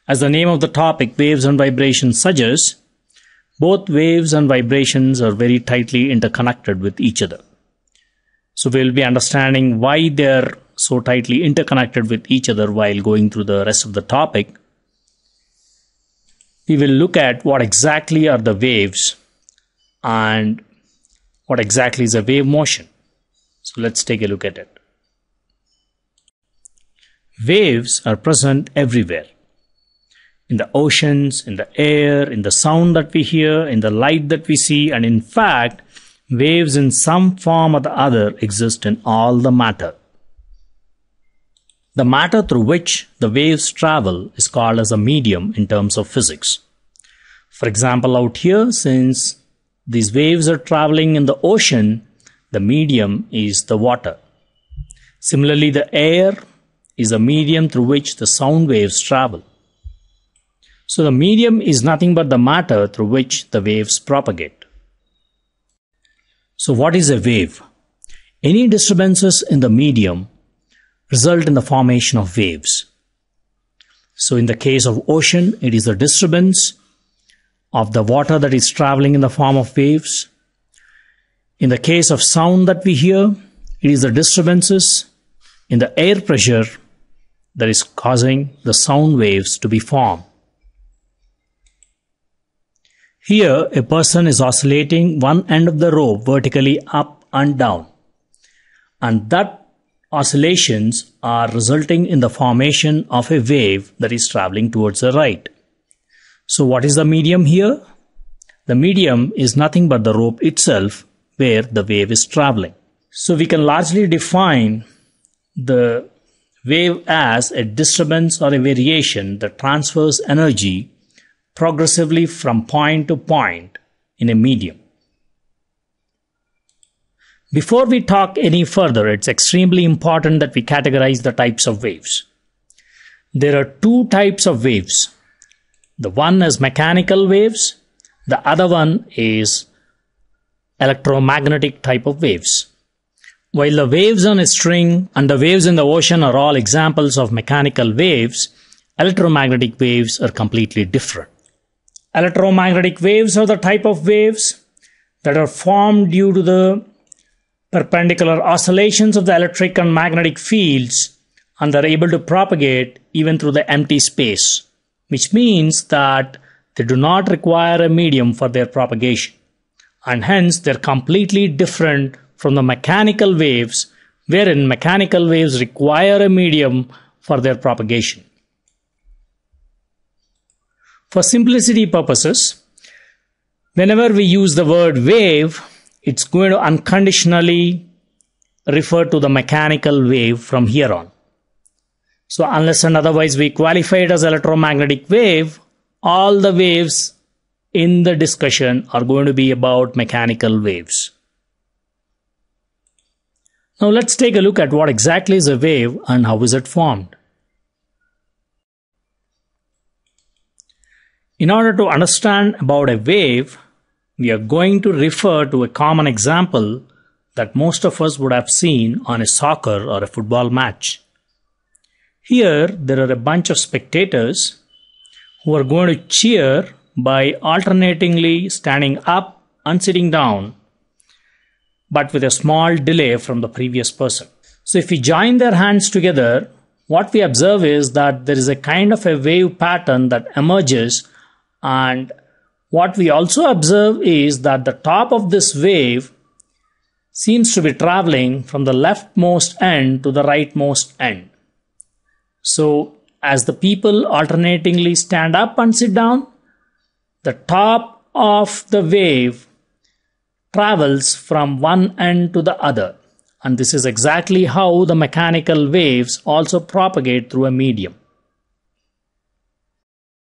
As the name of the topic, waves and vibrations, suggests, both waves and vibrations are very tightly interconnected with each other. So we will be understanding why they are so tightly interconnected with each other while going through the rest of the topic. We will look at what exactly are the waves and what exactly is a wave motion. So let's take a look at it. Waves are present everywhere. In the oceans, in the air, in the sound that we hear, in the light that we see, and in fact, waves in some form or the other exist in all the matter. The matter through which the waves travel is called as a medium in terms of physics. For example, out here, since these waves are traveling in the ocean, the medium is the water. Similarly, the air is a medium through which the sound waves travel. So the medium is nothing but the matter through which the waves propagate. So what is a wave? Any disturbances in the medium result in the formation of waves. So in the case of ocean, it is the disturbance of the water that is traveling in the form of waves. In the case of sound that we hear, it is the disturbances in the air pressure that is causing the sound waves to be formed. Here, a person is oscillating one end of the rope vertically up and down, and that oscillations are resulting in the formation of a wave that is traveling towards the right. So what is the medium here? The medium is nothing but the rope itself where the wave is traveling. So we can largely define the wave as a disturbance or a variation that transfers energy progressively from point to point in a medium. Before we talk any further, it's extremely important that we categorize the types of waves. There are two types of waves. The one is mechanical waves, the other one is electromagnetic type of waves. While the waves on a string and the waves in the ocean are all examples of mechanical waves, electromagnetic waves are completely different. Electromagnetic waves are the type of waves that are formed due to the perpendicular oscillations of the electric and magnetic fields, and are able to propagate even through the empty space, which means that they do not require a medium for their propagation, and hence they're completely different from the mechanical waves, wherein mechanical waves require a medium for their propagation. For simplicity purposes, whenever we use the word wave, it's going to unconditionally refer to the mechanical wave from here on. So unless and otherwise we qualify it as electromagnetic wave, all the waves in the discussion are going to be about mechanical waves. Now let's take a look at what exactly is a wave and how is it formed. In order to understand about a wave, we are going to refer to a common example that most of us would have seen on a soccer or a football match. Here, there are a bunch of spectators who are going to cheer by alternatingly standing up and sitting down, but with a small delay from the previous person. So if we join their hands together, what we observe is that there is a kind of a wave pattern that emerges, and what we also observe is that the top of this wave seems to be traveling from the leftmost end to the rightmost end. So as the people alternatingly stand up and sit down, the top of the wave travels from one end to the other. And this is exactly how the mechanical waves also propagate through a medium.